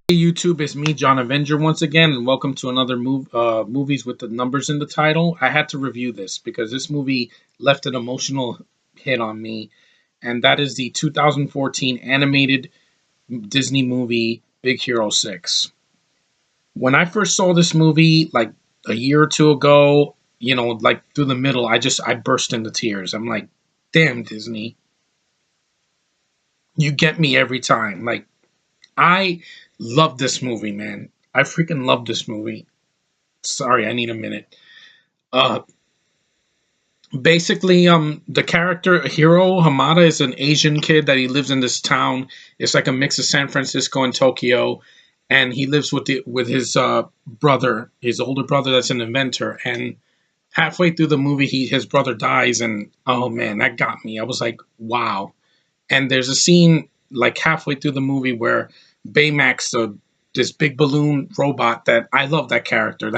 Hey YouTube, it's me, John Avenger, once again, and welcome to another movies with the numbers in the title. I had to review this because this movie left an emotional hit on me, and that is the 2014 animated Disney movie Big Hero 6. When I first saw this movie, like a year or two ago, like through the middle, I burst into tears. I'm like, damn, Disney, you get me every time. Like, I love this movie, man. I freaking love this movie. Sorry, I need a minute. Uh, basically, the character hero Hamada is an Asian kid that he lives in this town. It's like a mix of San Francisco and Tokyo, and he lives with his brother, his older brother that's an inventor. And halfway through the movie, his brother dies, and oh man, that got me. I was like, wow. And there's a scene like halfway through the movie where Baymax, this big balloon robot, that I love that character.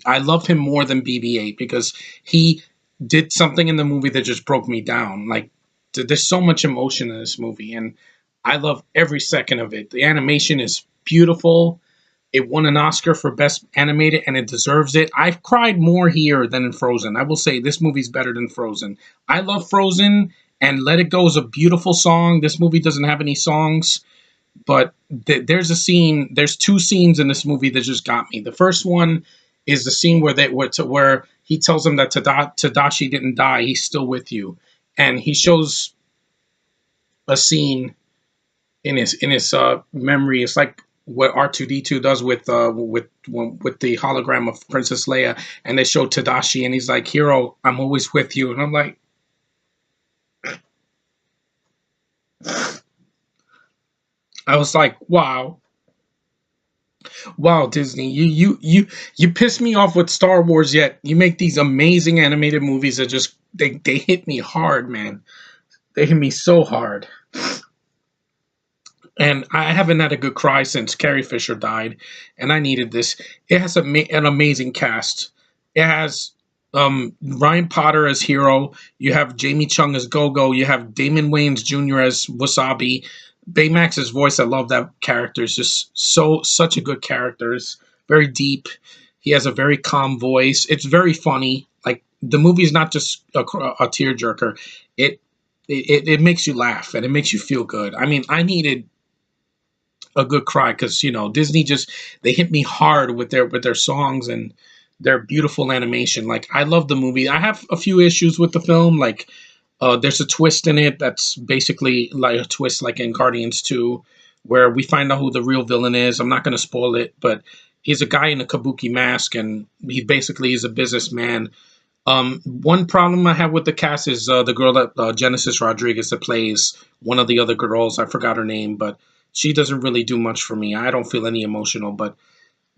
I love him more than BB-8 because he did something in the movie that just broke me down. Like there's so much emotion in this movie, and I love every second of it. The animation is beautiful. It won an Oscar for Best Animated, and it deserves it. I've cried more here than in Frozen. I will say this movie's better than Frozen. I love Frozen, and Let It Go is a beautiful song. This movie doesn't have any songs, but there's two scenes in this movie that just got me. The first one is the scene where he tells him that Tadashi didn't die. He's still with you, and he shows a scene in his memory. It's like what R2D2 does with the hologram of Princess Leia, and they show Tadashi, and he's like, "Hero, I'm always with you," and I'm like, I was like, wow, wow, Disney, you piss me off with Star Wars, yet you make these amazing animated movies that just they hit me hard, man. They hit me so hard. And I haven't had a good cry since Carrie Fisher died, and I needed this. It has an amazing cast. It has Ryan Potter as Hero. You have Jamie Chung as Go-Go. You have Damon Wayans Jr. as Wasabi. Baymax's voice, I love that character. It's just such a good character. It's very deep. He has a very calm voice. It's very funny. Like the movie is not just a tearjerker. It it makes you laugh and it makes you feel good. I mean, I needed a good cry because Disney just they hit me hard with their songs and their beautiful animation. Like I love the movie. I have a few issues with the film. Like there's a twist in it that's basically like a twist like in Guardians 2, where we find out who the real villain is. I'm not going to spoil it, but he's a guy in a kabuki mask, and he basically is a businessman. One problem I have with the cast is the girl that Genesis Rodriguez that plays one of the other girls. I forgot her name, but she doesn't really do much for me. I don't feel any emotional. But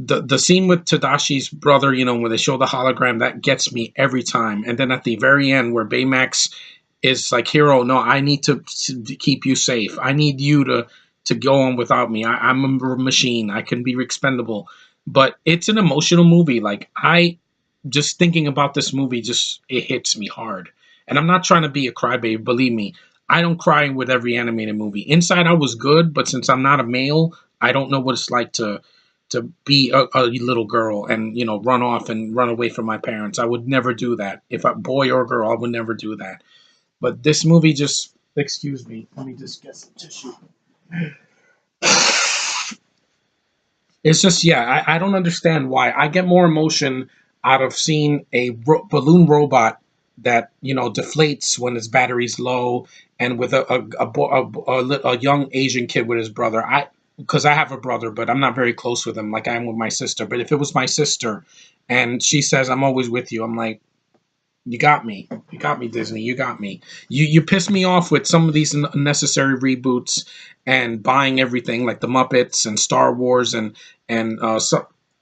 the scene with Tadashi's brother, when they show the hologram, that gets me every time. And then at the very end, where Baymax is like, "Hero, no, I need to keep you safe. I need you to go on without me. I'm a machine. I can be expendable." But it's an emotional movie. Like I just thinking about this movie, just it hits me hard. And I'm not trying to be a crybaby. Believe me, I don't cry with every animated movie. Inside Out was good, but since I'm not a male, I don't know what it's like to be a little girl and run off and run away from my parents. I would never do that. If a boy or girl, I would never do that. But this movie just, excuse me, let me just get some tissue. It's just, yeah, I don't understand why. I get more emotion out of seeing a balloon robot that, deflates when its battery's low, and with a young Asian kid with his brother. Because I have a brother, but I'm not very close with him like I am with my sister. But if it was my sister and she says, "I'm always with you," I'm like, you got me. You got me, Disney. You got me. You piss me off with some of these unnecessary reboots and buying everything like the Muppets and Star Wars and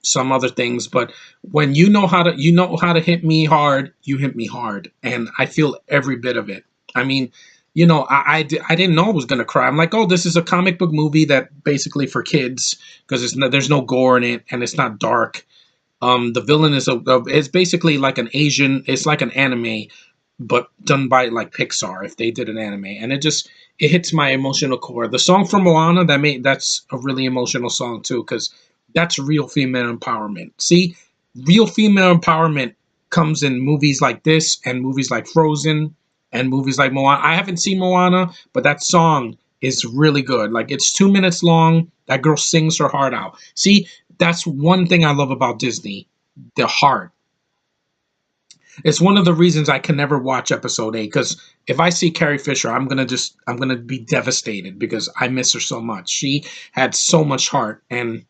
some other things. But when you know how to hit me hard, you hit me hard, and I feel every bit of it. I mean, I didn't know I was gonna cry. I'm like, oh, this is a comic book movie that basically for kids because there's no gore in it and it's not dark. The villain is it's basically like an Asian. It's like an anime, but done by like Pixar if they did an anime, and it hits my emotional core. The song from Moana that's a really emotional song too, because that's real female empowerment. See, real female empowerment comes in movies like this and movies like Frozen and movies like Moana. I haven't seen Moana, but that song is really good. Like, it's 2 minutes long. That girl sings her heart out. See, that's one thing I love about Disney, the heart. It's one of the reasons I can never watch episode 8, because if I see Carrie Fisher, I'm gonna be devastated because I miss her so much. She had so much heart, and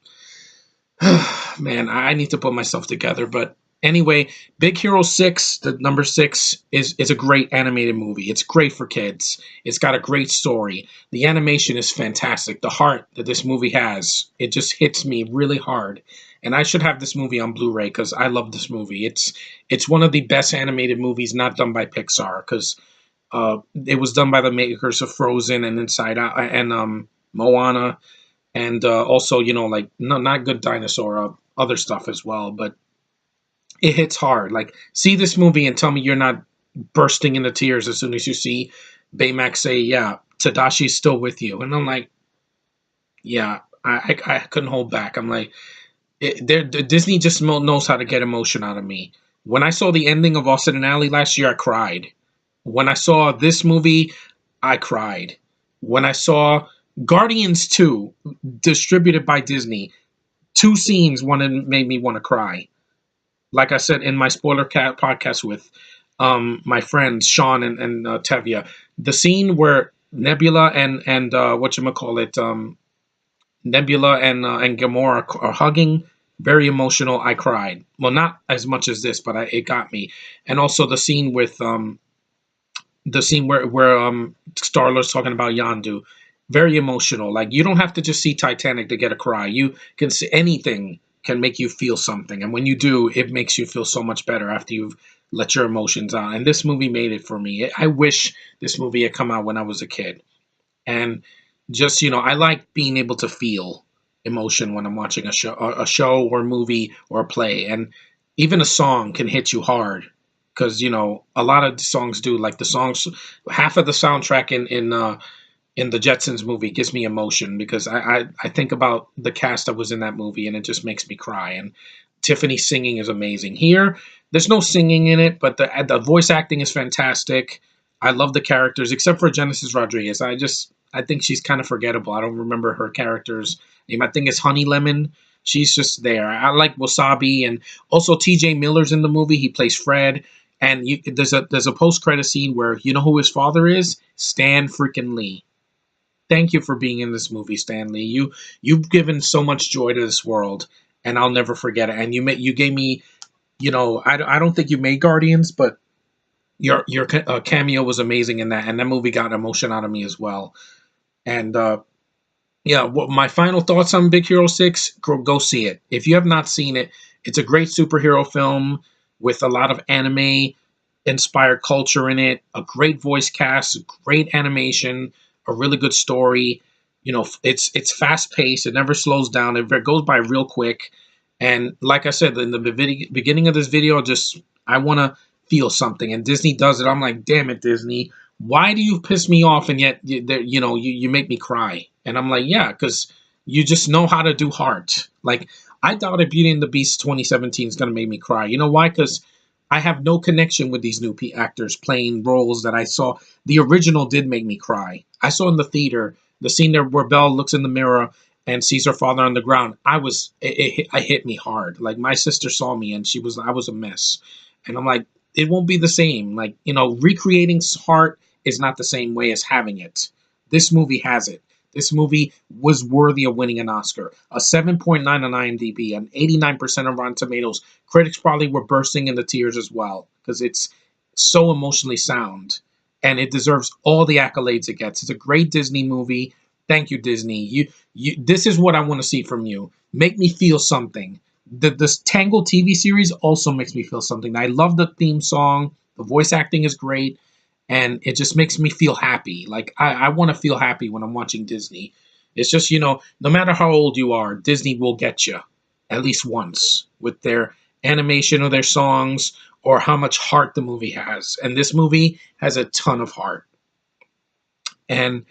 man, I need to put myself together. But anyway, Big Hero 6, the number 6, is a great animated movie. It's great for kids. It's got a great story. The animation is fantastic. The heart that this movie has, it just hits me really hard. And I should have this movie on Blu-ray because I love this movie. It's one of the best animated movies not done by Pixar, because it was done by the makers of Frozen and Inside Out and Moana, and also, like, no, not Good Dinosaur, other stuff as well. But it hits hard. Like, see this movie and tell me you're not bursting into tears as soon as you see Baymax say, "Yeah, Tadashi's still with you," and I'm like, yeah, I couldn't hold back. I'm like, Disney just knows how to get emotion out of me. When I saw the ending of Austin and Ally last year, I cried. When I saw this movie, I cried. When I saw Guardians 2, distributed by Disney, two scenes made me want to cry. Like I said in my spoiler cat podcast with my friends Sean and Tevia, the scene where Nebula and whatchamacallit, Nebula and Gamora are hugging, very emotional. I cried. Well, not as much as this, but it got me. And also the scene where Star-Lord's talking about Yandu, very emotional. Like, you don't have to just see Titanic to get a cry. You can see anything can make you feel something, and when you do, it makes you feel so much better after you've let your emotions out. And this movie made it for me. I wish this movie had come out when I was a kid. And just, I like being able to feel emotion when I'm watching a show or a movie or a play. And even a song can hit you hard, because a lot of songs do. Like, the songs, half of the soundtrack in the Jetsons movie gives me emotion, because I think about the cast that was in that movie, and it just makes me cry. And Tiffany singing is amazing. Here, there's no singing in it, but the voice acting is fantastic. I love the characters, except for Genesis Rodriguez. I think she's kind of forgettable. I don't remember her character's name. I think it's Honey Lemon. She's just there. I like Wasabi, and also T.J. Miller's in the movie. He plays Fred. And there's a post credit scene where, you know who his father is? Stan freaking Lee. Thank you for being in this movie, Stan Lee. You've given so much joy to this world, and I'll never forget it. And you gave me, I don't think you made Guardians, but your cameo was amazing in that, and that movie got emotion out of me as well. And yeah, my final thoughts on Big Hero 6, go see it. If you have not seen it, it's a great superhero film with a lot of anime inspired culture in it, a great voice cast, great animation, a really good story. It's fast paced. It never slows down. It goes by real quick. And like I said in the beginning of this video, just I want to feel something, and Disney does it. I'm like, damn it, Disney, why do you piss me off, and yet you make me cry? And I'm like, yeah, because you just know how to do heart. Like, I doubted Beauty and the Beast 2017 is going to make me cry. You know why? Because I have no connection with these new actors playing roles that I saw. The original did make me cry. I saw in the theater the scene there where Belle looks in the mirror and sees her father on the ground. It hit me hard. Like, my sister saw me and I was a mess. And I'm like, it won't be the same. Like, recreating heart is not the same way as having it. This movie has it. This movie was worthy of winning an Oscar. A 7.9 on IMDb, an 89% on Rotten Tomatoes. Critics probably were bursting into tears as well, because it's so emotionally sound, and it deserves all the accolades it gets. It's a great Disney movie. Thank you, Disney. This is what I want to see from you. Make me feel something. This Tangled TV series also makes me feel something. I love the theme song. The voice acting is great, and it just makes me feel happy. Like, I want to feel happy when I'm watching Disney. It's just, no matter how old you are, Disney will get you at least once with their animation or their songs or how much heart the movie has. And this movie has a ton of heart. And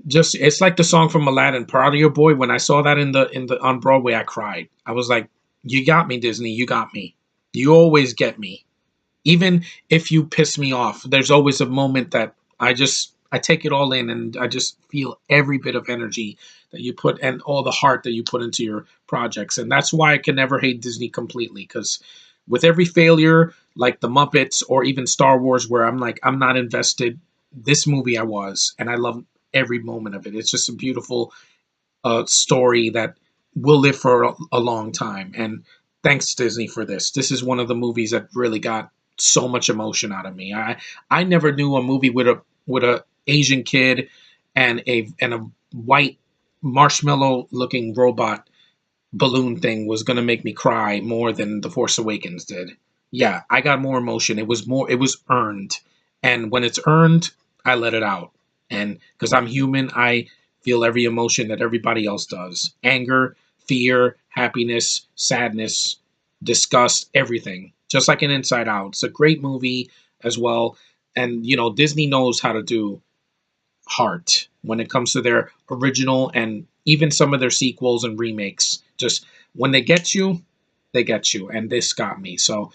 just it's like the song from Aladdin, "Proud of Your Boy." When I saw that in the on Broadway, I cried. I was like, "You got me, Disney. You got me. You always get me. Even if you piss me off, there's always a moment that I take it all in, and I just feel every bit of energy that you put and all the heart that you put into your projects. And that's why I can never hate Disney completely, because with every failure, like the Muppets or even Star Wars, where I'm like, I'm not invested, this movie I was, and I love every moment of it. It's just a beautiful story that will live for a long time. And thanks Disney for this. This is one of the movies that really got so much emotion out of me. I never knew a movie with a Asian kid and a white marshmallow looking robot balloon thing was going to make me cry more than The Force Awakens did. Yeah, I got more emotion. It was earned. And when it's earned, I let it out. And because I'm human, I feel every emotion that everybody else does. Anger, fear, happiness, sadness, disgust, everything. Just like in Inside Out. It's a great movie as well. And Disney knows how to do heart when it comes to their original and even some of their sequels and remakes. Just when they get you, they get you, and this got me. So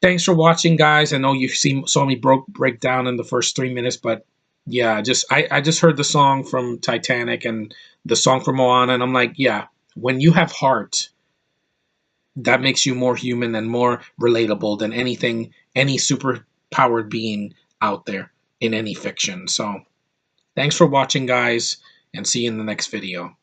thanks for watching, guys. I know you saw me break down in the first 3 minutes, but yeah, I just heard the song from Titanic and the song from Moana, and I'm like, yeah, when you have heart, that makes you more human and more relatable than any super powered being out there in any fiction. So thanks for watching, guys, and see you in the next video.